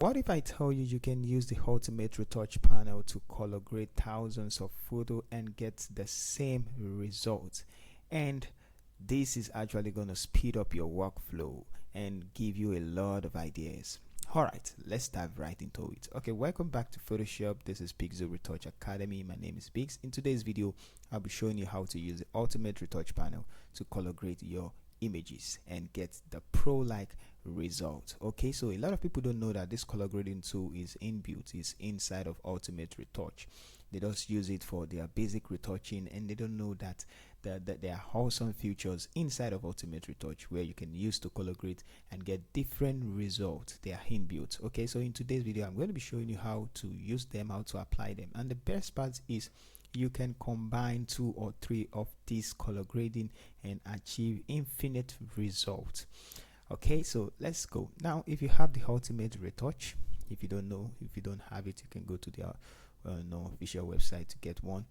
What if I tell you you can use the ultimate retouch panel to color grade thousands of photos and get the same result? And this is actually going to speed up your workflow and give you a lot of ideas. Alright, let's dive right into it. Okay, welcome back to Photoshop. This is Pixel Retouch Academy. My name is Biggs. In today's video, I'll be showing you how to use the ultimate retouch panel to color grade your images and get the pro-like result. Okay, so a lot of people don't know that this color grading tool is inbuilt, is inside of ultimate retouch. They just use it for their basic retouching, and they don't know that there are awesome features inside of ultimate retouch where you can use to color grade and get different results. They are inbuilt. Okay, so in today's video I'm going to be showing you how to use them, how to apply them, and the best part is you can combine 2 or 3 of these color grading and achieve infinite results. Okay, so let's go. Now if you have the ultimate retouch, if you don't know, if you don't have it, you can go to their official website to get one.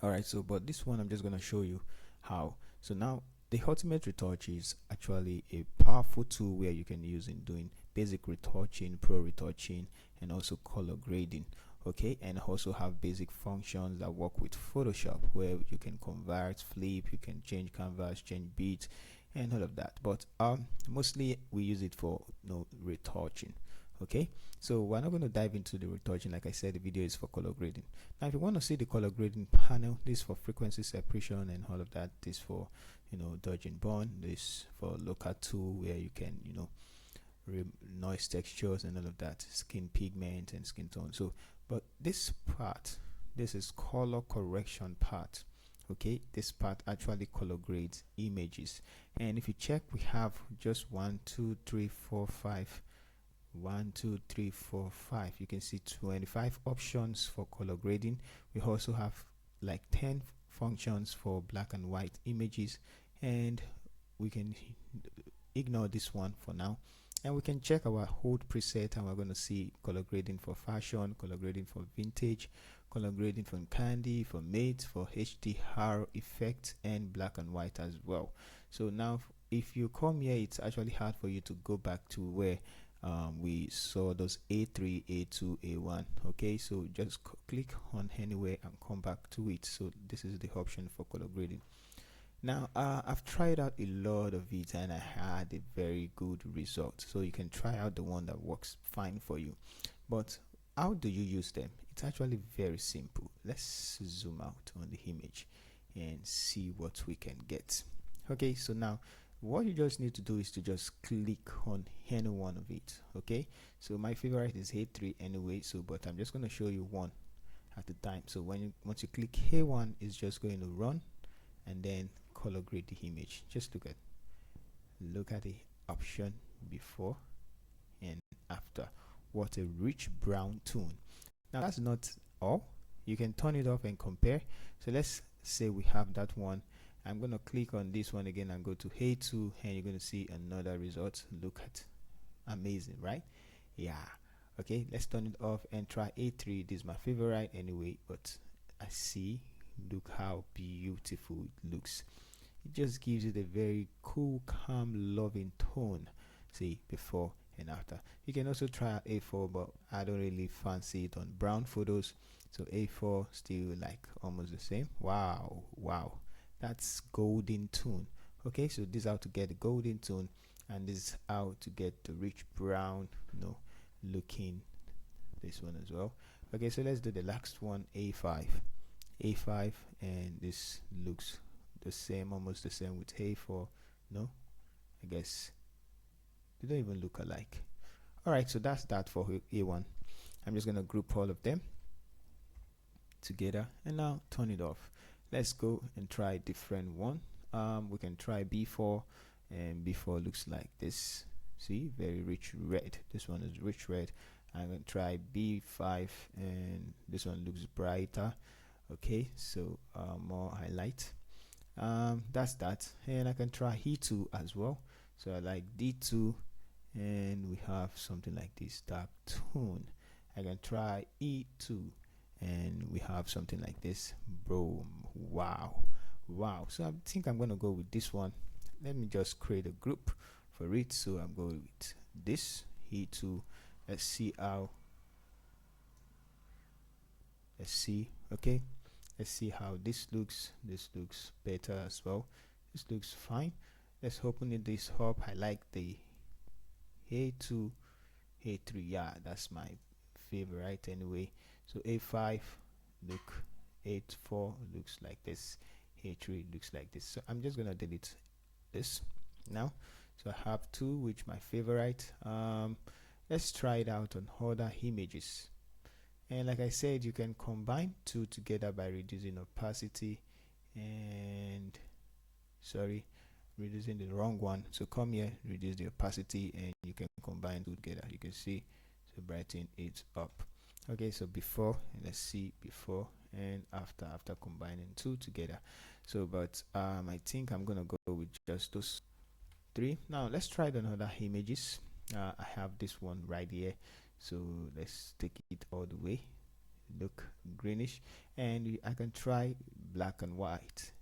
Alright, so but this one I'm just going to show you how. So now the ultimate retouch is actually a powerful tool where you can use in doing basic retouching, pro retouching, and also color grading. Okay, and also have basic functions that work with Photoshop where you can convert, flip, you can change canvas, change beats, and all of that. But mostly we use it for retouching. Okay, so we're not going to dive into the retouching. Like I said, the video is for color grading. Now if you want to see the color grading panel, this for frequency separation and all of that. This for dodge and burn. This for local tool where you can noise textures and all of that, skin pigment and skin tone. So but this part, this is color correction part. Okay, this part actually color grades images, and if you check, we have just 1 2 3 4 5 1 2 3 4 5. You can see 25 options for color grading. We also have like 10 functions for black and white images, and we can ignore this one for now, and we can check our old preset, and we're going to see color grading for fashion, color grading for vintage, color grading from candy, for mate, for HDR effect, and black and white as well. So now if you come here, it's actually hard for you to go back to where we saw those A3, A2, A1. Okay, so just click on anywhere and come back to it. So this is the option for color grading. Now I've tried out a lot of it and I had a very good result, so you can try out the one that works fine for you. But how do you use them? It's actually very simple. Let's zoom out on the image and see what we can get. Okay, so now what you just need to do is to just click on any one of it. Okay, so my favorite is A3 anyway, so but I'm just going to show you one at a time. So once you click A1, it's just going to run and then color grade the image. Just look at the option before and after. What a rich brown tone. Now that's not all, you can turn it off and compare. So let's say we have that one. I'm going to click on this one again and go to A2, and you're going to see another result. Look at, amazing, right? Yeah. Okay, let's turn it off and try A3. This is my favorite anyway, but I see, look how beautiful it looks. It just gives it a very cool, calm, loving tone. See, before and after. You can also try out A4, but I don't really fancy it on brown photos, so A4 still like almost the same. Wow, that's golden tone. Okay, so this is how to get the golden tone, and this is how to get the rich brown looking, this one as well. Okay, so let's do the last one, A5, and this looks the same, almost the same with A4. No, I guess they don't even look alike. Alright, so that's that for A1. I'm just gonna group all of them together and now turn it off. Let's go and try a different one. We can try B4, and B4 looks like this. See, very rich red. This one is rich red. I'm gonna try B5, and this one looks brighter. Okay, so more highlight. That's that, and I can try E2 as well. So I like D2, and we have something like this dark tone. I can try E2, and we have something like this. Boom! Wow! So I think I'm gonna go with this one. Let me just create a group for it. So I'm going with this E2, let's see how, let's see, okay, let's see how this looks. This looks better as well. This looks fine. Let's open it this up. I like the A2, A3. Yeah, that's my favorite anyway. So A5 look, A4 looks like this, A3 looks like this. So I'm just gonna delete this now. So I have two, which my favorite. Let's try it out on other images. And like I said, you can combine two together by reducing opacity and sorry, reducing the wrong one. So come here, reduce the opacity, and you can combine two together. You can see, so brighten it up. Okay, so before, and let's see before and after combining two together. So but I think I'm gonna go with just those three. Now let's try the other images. I have this one right here, so let's take it all the way. Look greenish, and I can try black and white.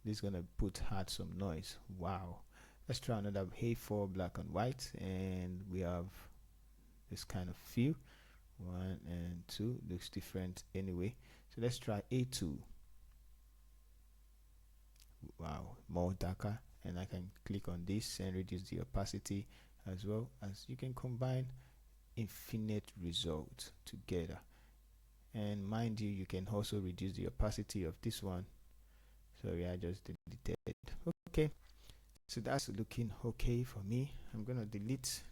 This is gonna add some noise. Wow. Let's try another A4 black and white, and we have this kind of feel. 1 and 2 looks different anyway. So let's try A2. Wow, more darker, and I can click on this and reduce the opacity as well. As you can combine infinite results together, and mind you, you can also reduce the opacity of this one. Sorry, I just deleted. Okay, so that's looking okay for me. I'm gonna delete.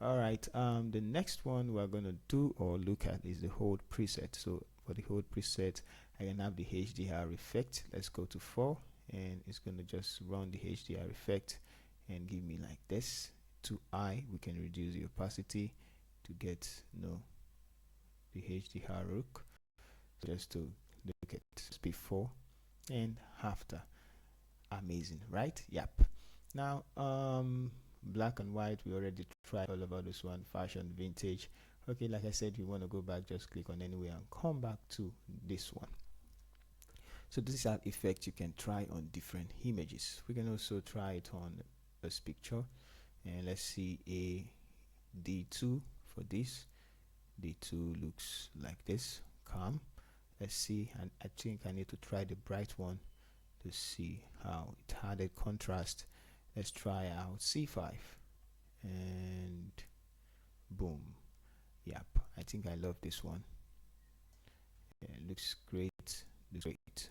All right, the next one we're gonna do or look at is the hold preset. So for the hold preset, I can have the HDR effect. Let's go to 4, and it's gonna just run the HDR effect and give me like this. To I, we can reduce the opacity to get the HDR look. Just to look at before and after. Amazing, right? Yep. Now black and white, we already tried all about this one. Fashion, vintage. Okay, like I said, you want to go back, just click on anywhere and come back to this one. So this is an effect you can try on different images. We can also try it on this picture, and let's see a D2 for this. D2 looks like this, calm. Let's see, and I think I need to try the bright one to see how it added contrast. Let's try out C5, and boom. Yep, I think I love this one. Yeah, it looks great.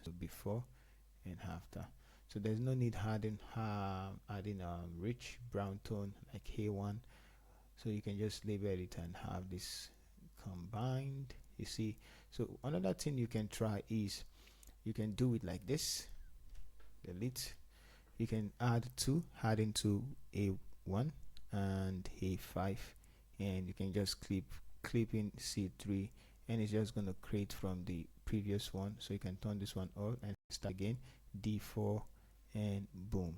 So before and after. So there's no need adding rich brown tone like A1. So you can just label it and have this combined. You see. So another thing you can try is you can do it like this. Delete. You can add into A1 and A5, and you can just clip in C3, and it's just going to create from the previous one. So you can turn this one off and start again, D4, and boom.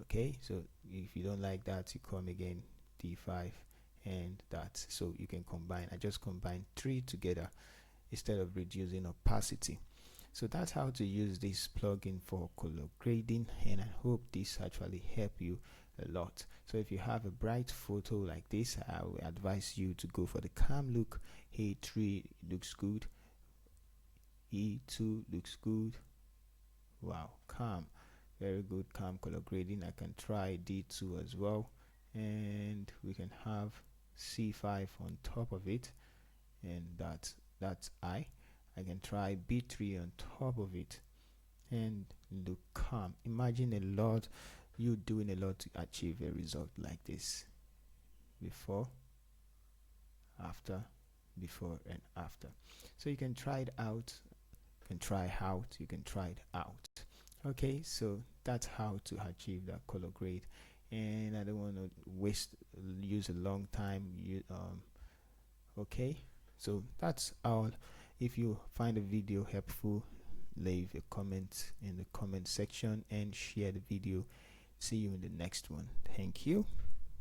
Okay, so if you don't like that, you come again, D5, and that. So you can combine. I just combine 3 together instead of reducing opacity. So that's how to use this plugin for color grading, and I hope this actually help you a lot. So if you have a bright photo like this, I will advise you to go for the calm look. A3 looks good, E2 looks good. Wow, calm, very good calm color grading. I can try D2 as well, and we can have C5 on top of it, and that's I can try B3 on top of it and look calm. Imagine you doing a lot to achieve a result like this. Before, after, before and after. So you can try it out, you can try it out. Okay, so that's how to achieve that color grade. And I don't want to use a long time. Okay, so that's all. If you find the video helpful, leave a comment in the comment section and share the video. See you in the next one. Thank you.